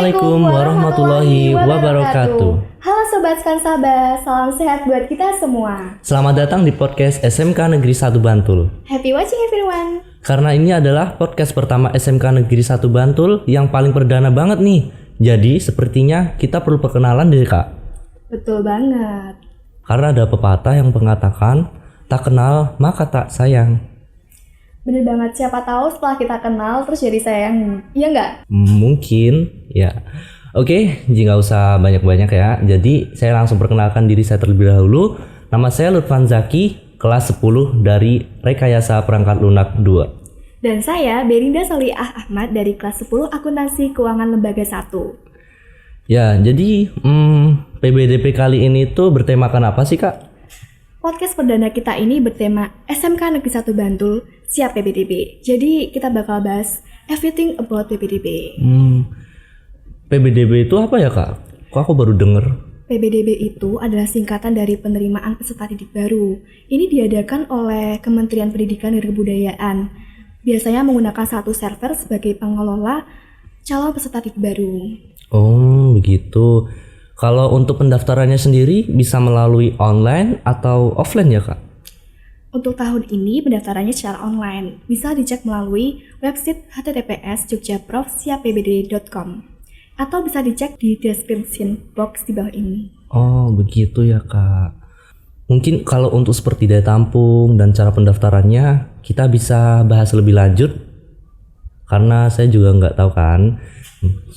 Assalamualaikum warahmatullahi wabarakatuh. Halo Sobat Skansaba, salam sehat buat kita semua. Selamat datang di podcast SMK Negeri 1 Bantul. Happy watching everyone. Karena ini adalah podcast pertama SMK Negeri 1 Bantul yang paling perdana banget nih. Jadi sepertinya kita perlu perkenalan deh Kak. Betul banget. Karena ada pepatah yang mengatakan tak kenal maka tak sayang. Bener banget, siapa tahu setelah kita kenal terus jadi sayang. Iya nggak? Mungkin ya. Oke, jadi nggak usah banyak-banyak ya. Jadi saya langsung perkenalkan diri saya terlebih dahulu. Nama saya Lutfan Zaki, kelas 10 dari Rekayasa Perangkat Lunak 2. Dan saya Berinda Soliah Ahmad dari kelas 10 Akuntansi Keuangan Lembaga 1. Ya, jadi PBDP kali ini tuh bertemakan apa sih Kak? Podcast perdana kita ini bertema SMK Negeri 1 Bantul siap PBDB. Jadi kita bakal bahas everything about PBDB. PBDB itu apa ya Kak? Kok aku baru denger? PBDB itu adalah singkatan dari penerimaan peserta didik baru. Ini diadakan oleh Kementerian Pendidikan dan Kebudayaan. Biasanya menggunakan satu server sebagai pengelola calon peserta didik baru. Oh begitu. Kalau untuk pendaftarannya sendiri bisa melalui online atau offline ya Kak? Untuk tahun ini pendaftarannya secara online. Bisa dicek melalui website https://jogjaprov.siappbd.com atau bisa dicek di description box di bawah ini. Oh begitu ya Kak. Mungkin kalau untuk seperti daya tampung dan cara pendaftarannya kita bisa bahas lebih lanjut. Karena saya juga nggak tahu kan.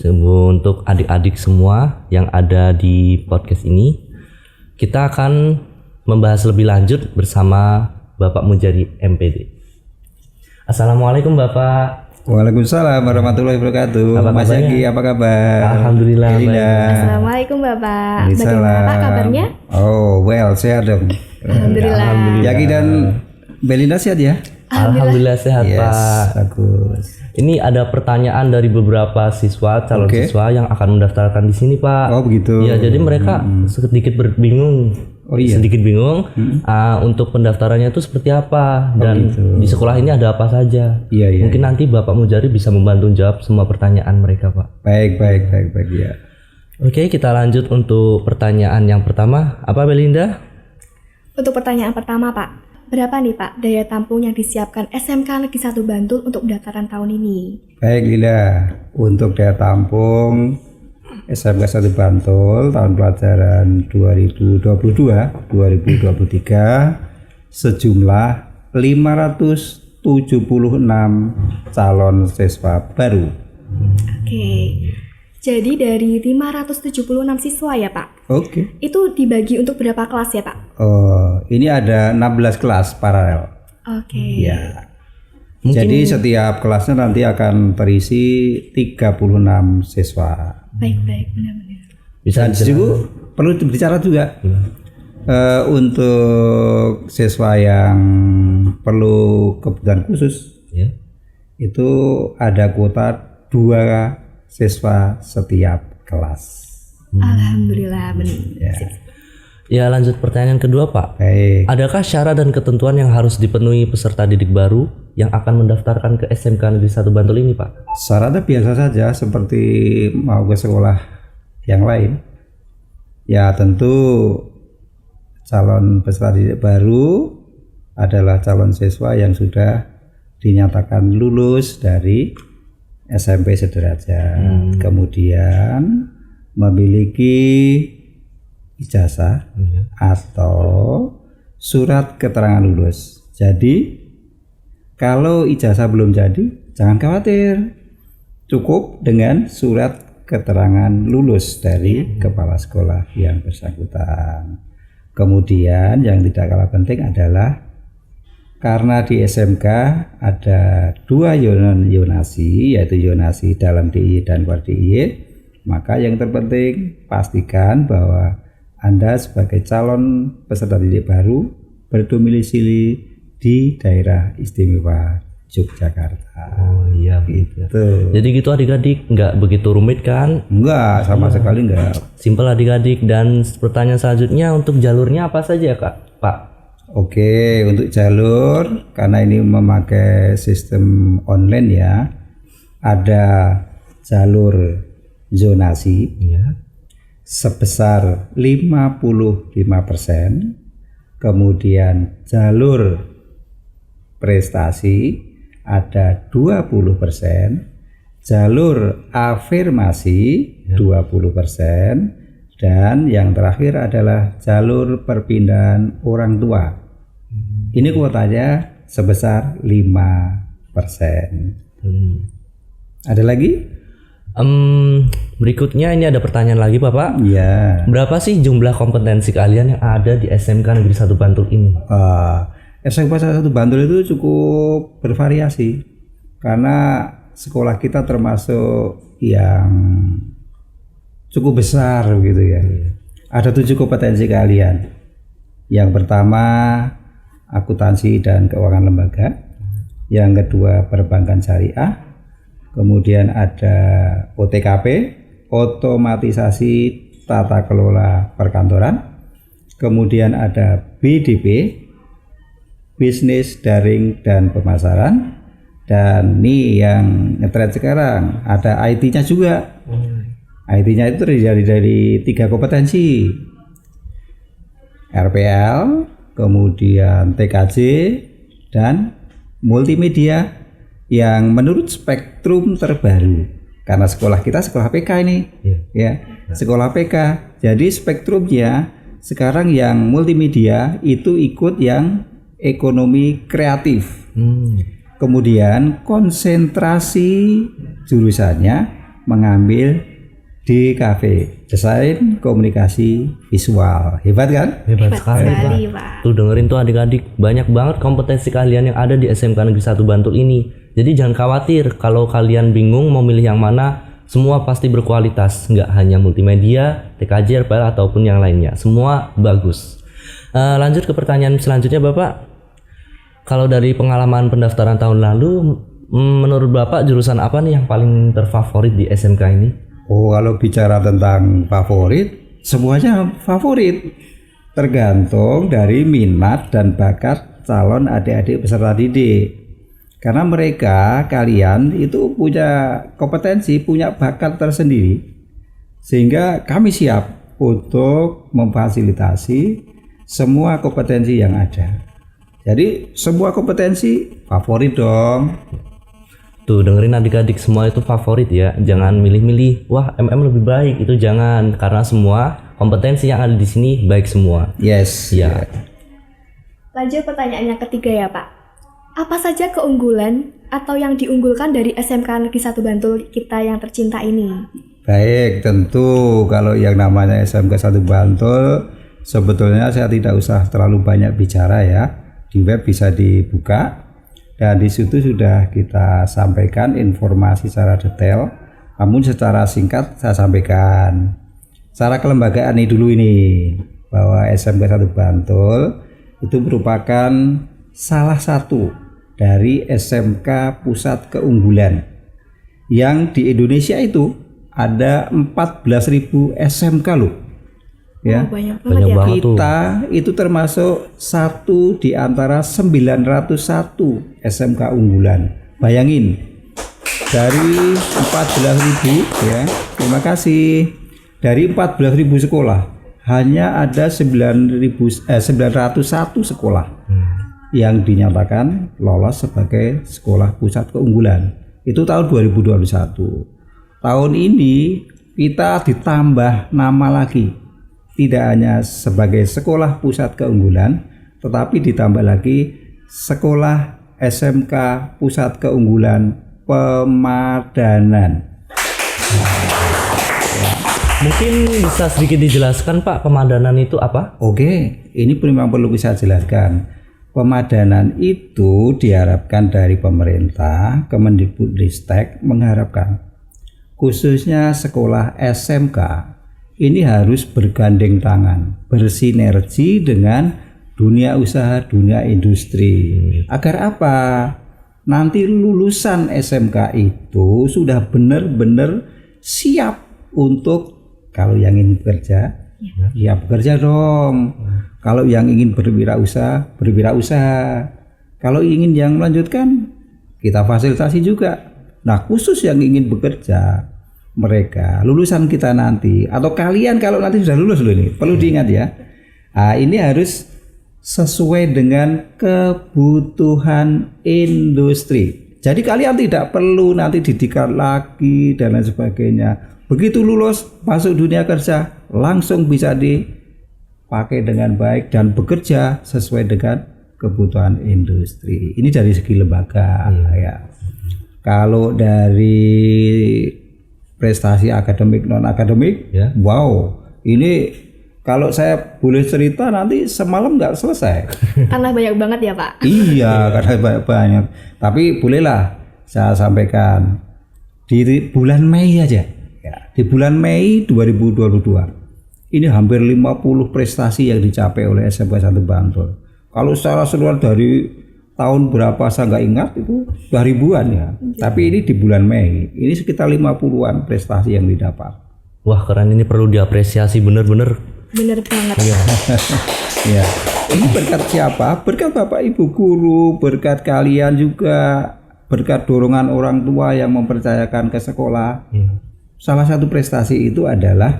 Untuk adik-adik semua yang ada di podcast ini, kita akan membahas lebih lanjut bersama Bapak Mujari MPD. Assalamualaikum Bapak. Waalaikumsalam warahmatullahi wabarakatuh. Mas Yaki, apa kabar? Alhamdulillah baik. Assalamualaikum Bapak. Bagaimana Pak kabarnya? Oh well, sehat dong. Alhamdulillah. Yaki dan Belinda sehat ya? Alhamdulillah sehat Yes, Pak. bagus. Ini ada pertanyaan dari beberapa siswa, calon siswa yang akan mendaftarkan di sini Pak. Oh begitu. Ya, jadi mereka sedikit bingung. Oh iya. Sedikit bingung untuk pendaftarannya itu seperti apa dan gitu. di sekolah ini ada apa saja. Iya. Mungkin nanti Bapak Mujari bisa membantu jawab semua pertanyaan mereka Pak. Baik ya. Oke, kita lanjut untuk pertanyaan yang pertama. Apa Belinda? Untuk pertanyaan pertama Pak, berapa nih Pak daya tampung yang disiapkan SMK Negeri 1 Bantul untuk pendaftaran tahun ini? Baik Linda, untuk daya tampung SMK 1 Bantul tahun pelajaran 2022-2023 sejumlah 576 calon siswa baru. Oke. Jadi dari 576 siswa ya Pak? Oke. Itu dibagi untuk berapa kelas ya Pak? Oh, ini ada 16 kelas paralel. Oke. Ya. Jadi setiap kelasnya nanti akan terisi 36 siswa. Baik, benar-benar. Dan juga perlu bicara juga untuk siswa yang perlu kebutuhan khusus, itu ada kuota 2 siswa setiap kelas. Alhamdulillah benar. Ya, lanjut pertanyaan kedua Pak. Baik. Adakah syarat dan ketentuan yang harus dipenuhi peserta didik baru yang akan mendaftarkan ke SMK Negeri 1 Bantul ini Pak? Syaratnya biasa saja seperti mau ke sekolah yang lain. Ya tentu calon peserta didik baru adalah calon siswa yang sudah dinyatakan lulus dari SMP sederajat, kemudian memiliki ijazah atau surat keterangan lulus. Jadi kalau ijazah belum jadi, jangan khawatir, cukup dengan surat keterangan lulus dari kepala sekolah yang bersangkutan. Kemudian yang tidak kalah penting adalah karena di SMK ada 2 zonasi, yaitu zonasi dalam DIY dan luar DIY, maka yang terpenting pastikan bahwa Anda sebagai calon peserta didik baru berdomisili di daerah istimewa Yogyakarta. Oh iya begitu. Gitu. Jadi gitu adik-adik, nggak begitu rumit kan? Enggak, sama sekali enggak. Simpel adik-adik. Dan pertanyaan selanjutnya untuk jalurnya apa saja Kak? Pak? Oke, untuk jalur karena ini memakai sistem online ya, ada jalur zonasi Iya. sebesar 55%, kemudian jalur prestasi ada 20%, jalur afirmasi 20%, dan yang terakhir adalah jalur perpindahan orang tua. Ini kuotanya sebesar 5%. Ada lagi? Berikutnya ini ada pertanyaan lagi Bapak. Ya. Berapa sih jumlah kompetensi kalian yang ada di SMK Negeri 1 Bantul ini? SMK 1 Bantul itu cukup bervariasi karena sekolah kita termasuk yang cukup besar gitu ya. Ada 7 kompetensi kalian. Yang pertama akuntansi dan keuangan lembaga. Yang kedua perbankan syariah. Kemudian ada OTKP, otomatisasi tata kelola perkantoran. Kemudian ada BDP, bisnis daring dan pemasaran. Dan ini yang ngetren sekarang ada IT-nya juga. IT-nya itu terdiri dari 3 kompetensi, RPL, kemudian TKJ, dan multimedia yang menurut spektrum terbaru. Karena sekolah kita sekolah PK ini, ya, sekolah PK. Jadi spektrumnya sekarang yang multimedia itu ikut yang ekonomi kreatif. Kemudian konsentrasi jurusannya mengambil DKV, desain komunikasi visual. Hebat kan? Hebat sekali sekali, Pak. Pak. Tuh dengerin tuh adik-adik, banyak banget kompetensi kalian yang ada di SMK Negeri 1 Bantul ini. Jadi jangan khawatir kalau kalian bingung mau milih yang mana, semua pasti berkualitas, nggak hanya multimedia, TKJ, RPL ataupun yang lainnya. Semua bagus. Lanjut ke pertanyaan selanjutnya Bapak. Kalau dari pengalaman pendaftaran tahun lalu, menurut Bapak jurusan apa nih yang paling terfavorit di SMK ini? Oh, kalau bicara tentang favorit, semuanya favorit. Tergantung dari minat dan bakat calon adik-adik peserta didik. Karena mereka, kalian itu punya kompetensi, punya bakat tersendiri. Sehingga kami siap untuk memfasilitasi semua kompetensi yang ada. Jadi semua kompetensi favorit dong. Tuh dengerin adik-adik, semua itu favorit ya. Jangan milih-milih, wah MM lebih baik, itu jangan. Karena semua kompetensi yang ada di sini baik semua. Yes. Ya. Lanjut pertanyaan yang ketiga ya Pak. Apa saja keunggulan atau yang diunggulkan dari SMK Negeri 1 Bantul kita yang tercinta ini? Baik, tentu kalau yang namanya SMK 1 Bantul sebetulnya saya tidak usah terlalu banyak bicara ya. Di web bisa dibuka dan di situ sudah kita sampaikan informasi secara detail. Namun secara singkat saya sampaikan. Secara kelembagaan ini dulu ini bahwa SMK 1 Bantul itu merupakan salah satu dari SMK pusat keunggulan yang di Indonesia itu ada 14.000 SMK loh ya. Banyak Banyak banget ya. banget tuh. Kita itu termasuk satu di antara 901 SMK unggulan. Bayangin dari 14.000 ya. Terima kasih. Dari 14.000 sekolah hanya ada 901 sekolah yang dinyatakan lolos sebagai sekolah pusat keunggulan. Itu tahun 2021. Tahun ini kita ditambah nama lagi. Tidak hanya sebagai sekolah pusat keunggulan, tetapi ditambah lagi sekolah SMK pusat keunggulan pemadanan. Mungkin bisa sedikit dijelaskan Pak, pemadanan itu apa? Oke, ini memang perlu saya jelaskan. Pemadanan itu diharapkan dari pemerintah, Kemendikbudristek mengharapkan khususnya sekolah SMK ini harus bergandeng tangan, bersinergi dengan dunia usaha, dunia industri. Agar apa? Nanti lulusan SMK itu sudah benar-benar siap untuk kalau yang ingin bekerja, ya bekerja dong. Kalau yang ingin berwirausaha, berwirausaha. Kalau ingin yang melanjutkan, kita fasilitasi juga. Nah, khusus yang ingin bekerja, mereka, lulusan kita nanti, atau kalian kalau nanti sudah lulus loh ini, perlu diingat ya. Nah, ini harus sesuai dengan kebutuhan industri. Jadi kalian tidak perlu nanti didikat lagi dan lain sebagainya. Begitu lulus masuk dunia kerja langsung bisa dipakai dengan baik dan bekerja sesuai dengan kebutuhan industri. Ini dari segi lembaga ya. Kalau dari prestasi akademik non akademik, Ya. wow, ini kalau saya boleh cerita nanti semalam nggak selesai. Karena banyak banget ya Pak. Iya, karena banyak. Tapi bolehlah saya sampaikan di bulan Mei aja. Ya, di bulan Mei 2022 ini hampir 50 prestasi yang dicapai oleh SMK 1 Bantul. Kalau secara keseluruhan dari tahun berapa saya nggak ingat, itu udah ribuan ya. Tapi ini di bulan Mei, ini sekitar 50-an prestasi yang didapat. Wah keren, ini perlu diapresiasi bener-bener. Bener banget. Ya, ini berkat siapa? Berkat Bapak Ibu guru, berkat kalian juga, berkat dorongan orang tua yang mempercayakan ke sekolah. Salah satu prestasi itu adalah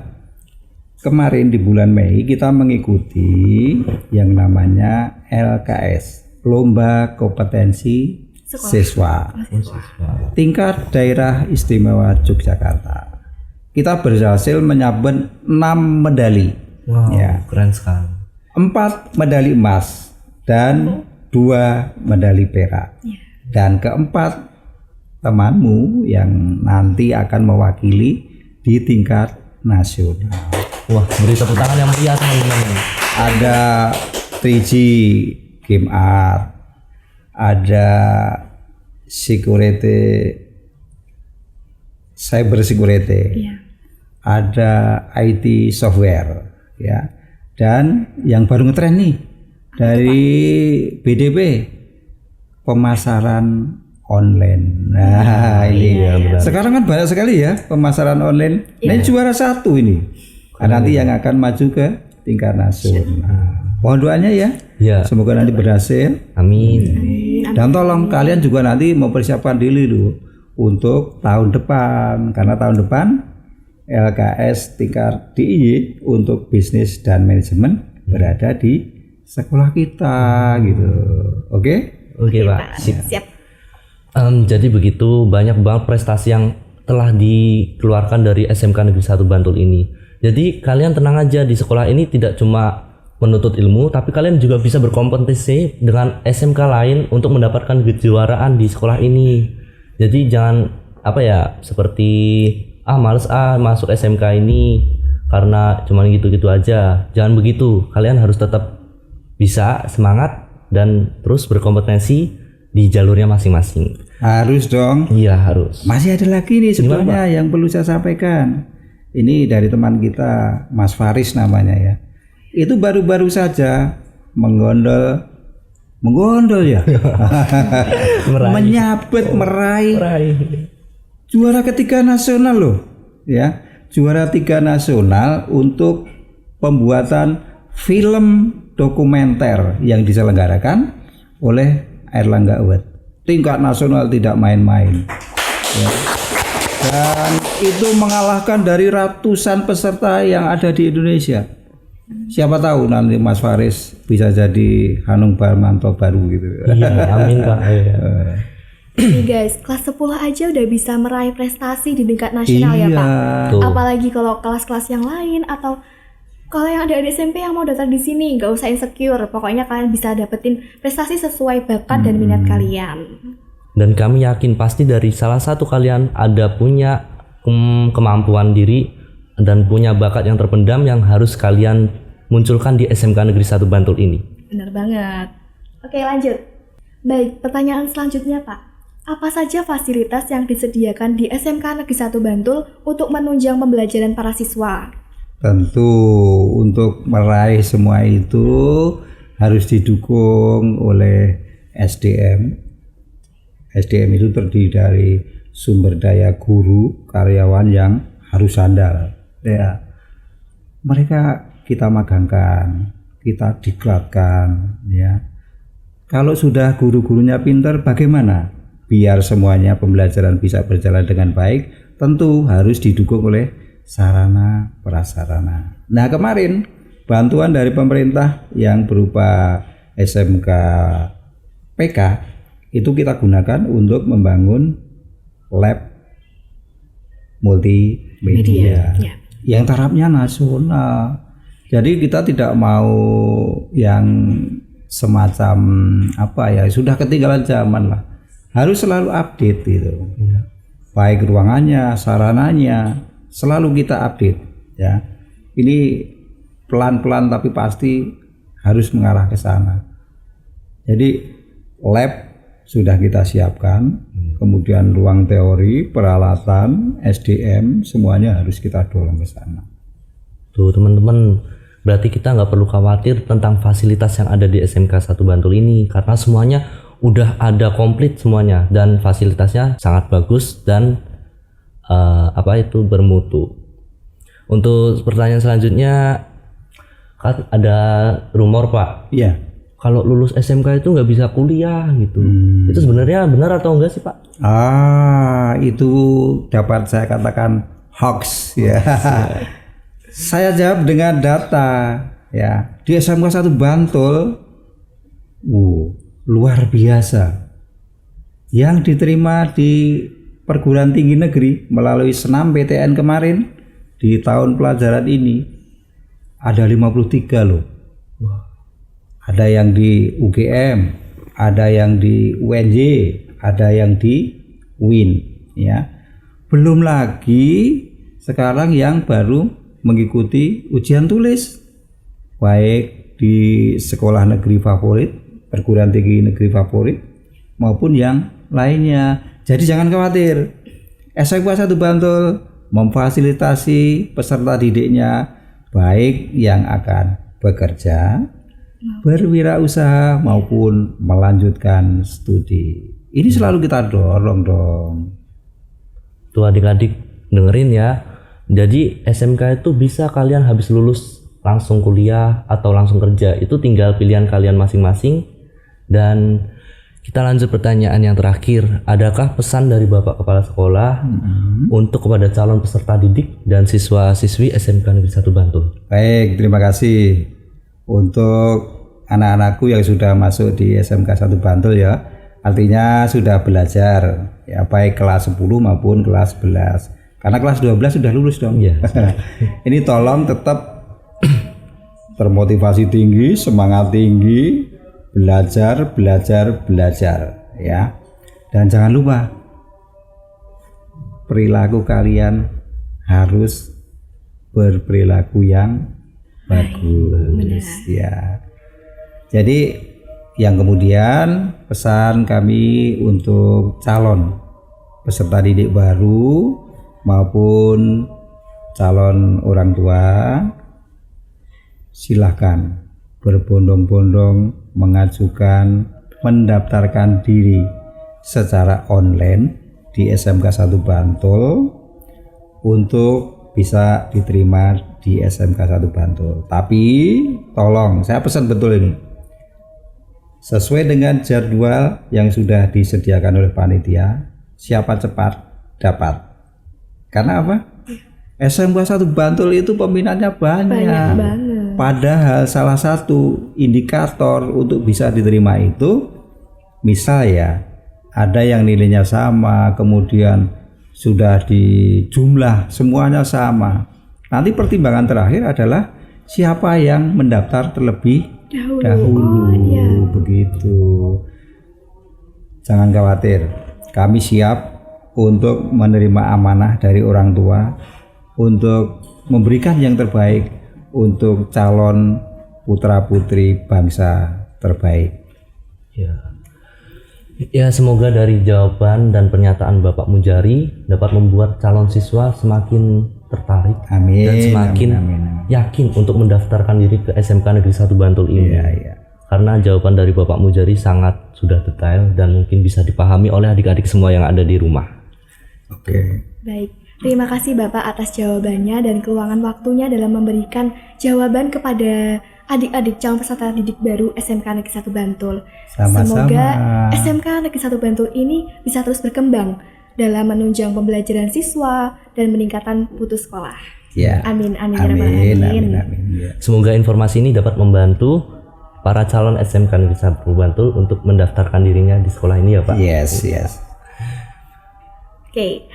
kemarin di bulan Mei kita mengikuti yang namanya LKS, Lomba Kompetensi Siswa tingkat daerah istimewa Yogyakarta. Kita berhasil menyabet 6 medali. Wow, Ya. keren sekali. 4 medali emas dan 2 medali perak. Dan keempat temanmu yang nanti akan mewakili di tingkat nasional. Wah, beri tepuk tangan yang meriah teman-teman. Ada 3G Game Art, ada security, cyber security, Iya. ada IT software, ya. Dan yang baru ngetren nih dari BDP, pemasaran online. Nah, ini benar. sekarang kan banyak sekali ya pemasaran online. Ini juara 1 ini. Nah, nanti yang akan maju ke tingkat nasional. Mohon doanya ya. Ya, Semoga nanti berhasil. amin. Dan tolong kalian juga nanti mempersiapkan diri dulu untuk tahun depan, karena tahun depan LKS tingkat DIY untuk bisnis dan manajemen berada di sekolah kita gitu. Oke? Oke Pak. Sip. Siap. Jadi begitu banyak banget prestasi yang telah dikeluarkan dari SMK Negeri 1 Bantul ini. Jadi kalian tenang aja, di sekolah ini tidak cuma menuntut ilmu, tapi kalian juga bisa berkompetisi dengan SMK lain untuk mendapatkan kejuaraan di sekolah ini. Jadi jangan seperti males masuk SMK ini karena cuma gitu-gitu aja. Jangan begitu. Kalian harus tetap bisa semangat dan terus berkompetensi di jalurnya masing-masing. Harus dong. Iya, harus. Masih ada lagi nih sebetulnya yang perlu saya sampaikan. Ini dari teman kita, Mas Faris namanya ya. Itu baru-baru saja menggondol ya. Menyabet meraih juara ketiga nasional loh, ya. Juara 3 nasional untuk pembuatan film dokumenter yang diselenggarakan oleh Airlangga Award. Tingkat nasional tidak main-main. Ya. Dan itu mengalahkan dari ratusan peserta yang ada di Indonesia. Siapa tahu nanti Mas Faris bisa jadi Hanung Bramantyo baru gitu. Iya, amin Kak. Iya. Nih guys, kelas 10 aja udah bisa meraih prestasi di tingkat nasional ya Iya. Pak. Tuh. Apalagi kalau kelas-kelas yang lain atau kalau yang ada di SMP yang mau daftar di sini, nggak usah insecure. Pokoknya kalian bisa dapetin prestasi sesuai bakat dan minat kalian. Dan kami yakin pasti dari salah satu kalian ada punya kemampuan diri dan punya bakat yang terpendam yang harus kalian munculkan di SMK Negeri 1 Bantul ini. Bener banget. Oke lanjut. Baik, pertanyaan selanjutnya Pak. Apa saja fasilitas yang disediakan di SMK Negeri 1 Bantul untuk menunjang pembelajaran para siswa? Tentu untuk meraih semua itu harus didukung oleh SDM. SDM itu terdiri dari sumber daya guru, karyawan yang harus andal. Ya, mereka kita magangkan, kita diklatkan. Ya, kalau sudah guru-gurunya pintar, bagaimana? Biar semuanya pembelajaran bisa berjalan dengan baik, tentu harus didukung oleh sarana prasarana. Nah, kemarin bantuan dari pemerintah yang berupa SMK PK itu kita gunakan untuk membangun lab multimedia Ya. yang tarafnya nasional. Jadi kita tidak mau yang semacam sudah ketinggalan zaman lah. Harus selalu update gitu. Baik ruangannya, sarananya, selalu kita update ya. Ini pelan-pelan tapi pasti harus mengarah ke sana. Jadi lab sudah kita siapkan, kemudian ruang teori, peralatan, SDM semuanya harus kita dorong ke sana. Tuh teman-teman, berarti kita nggak perlu khawatir tentang fasilitas yang ada di SMK 1 Bantul ini karena semuanya udah ada komplit semuanya dan fasilitasnya sangat bagus dan bermutu. Untuk pertanyaan selanjutnya, kan ada rumor Pak, Iya. kalau lulus SMK itu nggak bisa kuliah gitu. Itu sebenarnya benar atau enggak sih Pak? Itu dapat saya katakan hoax ya. Saya jawab dengan data ya. Di SMK 1 Bantul, luar biasa. Yang diterima di perguruan tinggi negeri melalui senam PTN kemarin di tahun pelajaran ini ada 53 loh. Ada yang di UGM, ada yang di UNJ, ada yang di UIN ya. Belum lagi sekarang yang baru mengikuti ujian tulis baik di sekolah negeri favorit, perguruan tinggi negeri favorit maupun yang lainnya. Jadi jangan khawatir. SMK 1 Bantul memfasilitasi peserta didiknya baik yang akan bekerja, berwirausaha maupun melanjutkan studi. Ini selalu kita dorong dong. Tuh adik-adik dengerin ya. Jadi SMK itu bisa kalian habis lulus langsung kuliah atau langsung kerja. Itu tinggal pilihan kalian masing-masing. Dan kita lanjut pertanyaan yang terakhir. Adakah pesan dari Bapak Kepala Sekolah untuk kepada calon peserta didik dan siswa-siswi SMK Negeri 1 Bantul? Baik, terima kasih untuk anak-anakku yang sudah masuk di SMK 1 Bantul ya. Artinya sudah belajar ya, baik kelas 10 maupun kelas 11. Karena kelas 12 sudah lulus dong. Iya. Ini tolong tetap termotivasi tinggi, semangat tinggi, belajar ya. Dan jangan lupa perilaku kalian harus berperilaku yang bagus ya. Jadi yang kemudian pesan kami untuk calon peserta didik baru maupun calon orang tua, silahkan berbondong-bondong mengajukan mendaftarkan diri secara online di SMK 1 Bantul untuk bisa diterima di SMK 1 Bantul. Tapi tolong, saya pesan betul ini, sesuai dengan jadwal yang sudah disediakan oleh panitia, siapa cepat dapat. Karena apa? SMK 1 Bantul itu peminatnya banyak banget. Padahal salah satu indikator untuk bisa diterima itu, misal ya, ada yang nilainya sama, kemudian sudah di jumlah semuanya sama. Nanti pertimbangan terakhir adalah siapa yang mendaftar terlebih dahulu. Begitu. Jangan khawatir, kami siap untuk menerima amanah dari orang tua untuk memberikan yang terbaik untuk calon putra-putri bangsa terbaik. Ya, semoga dari jawaban dan pernyataan Bapak Mujari dapat membuat calon siswa semakin tertarik Amin. dan semakin Amin. yakin untuk mendaftarkan diri ke SMK Negeri 1 Bantul ini. Iya. Karena jawaban dari Bapak Mujari sangat sudah detail dan mungkin bisa dipahami oleh adik-adik semua yang ada di rumah. Oke. Baik, terima kasih Bapak atas jawabannya dan keluangan waktunya dalam memberikan jawaban kepada adik-adik calon peserta didik baru SMK Negeri 1 Bantul. Sama-sama. Semoga SMK Negeri 1 Bantul ini bisa terus berkembang dalam menunjang pembelajaran siswa dan meningkatkan mutu sekolah. Ya. Amin, amin, Amin, ya rabbal alamin. amin. Ya. Semoga informasi ini dapat membantu para calon SMK Negeri 1 Bantul untuk mendaftarkan dirinya di sekolah ini ya Pak. Yes. Oke,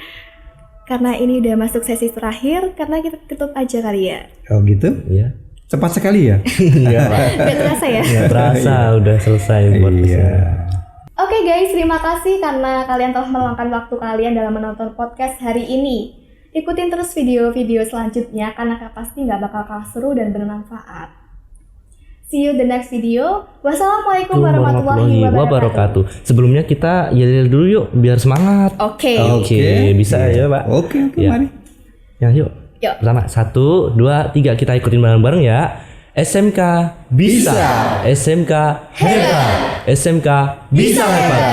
karena ini udah masuk sesi terakhir, karena kita tutup aja kali ya. Oh gitu? Iya. Cepat sekali ya? Iya Pak. Gak terasa ya? Nggak terasa udah selesai buat Iya. Oke guys, terima kasih karena kalian telah meluangkan waktu kalian dalam menonton podcast hari ini. Ikutin terus video-video selanjutnya karena pasti nggak bakal kalah seru dan bermanfaat. See you the next video. Wassalamualaikum warahmatullahi wabarakatuh. Sebelumnya kita yel dulu yuk biar semangat. Oke. Oke, bisa ya Pak. Oke, Ya. mari. Ya yuk. Yuk. Pertama 1, 2, 3 kita ikutin bareng-bareng ya. SMK bisa. SMK hebat. SMK bisa hebat.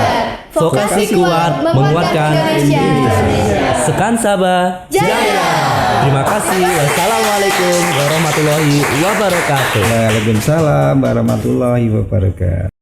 Vokasi kuat menguatkan Indonesia. Sekansaba Jaya. Terima kasih. Wassalamualaikum warahmatullahi wabarakatuh. Waalaikumsalam warahmatullahi wabarakatuh.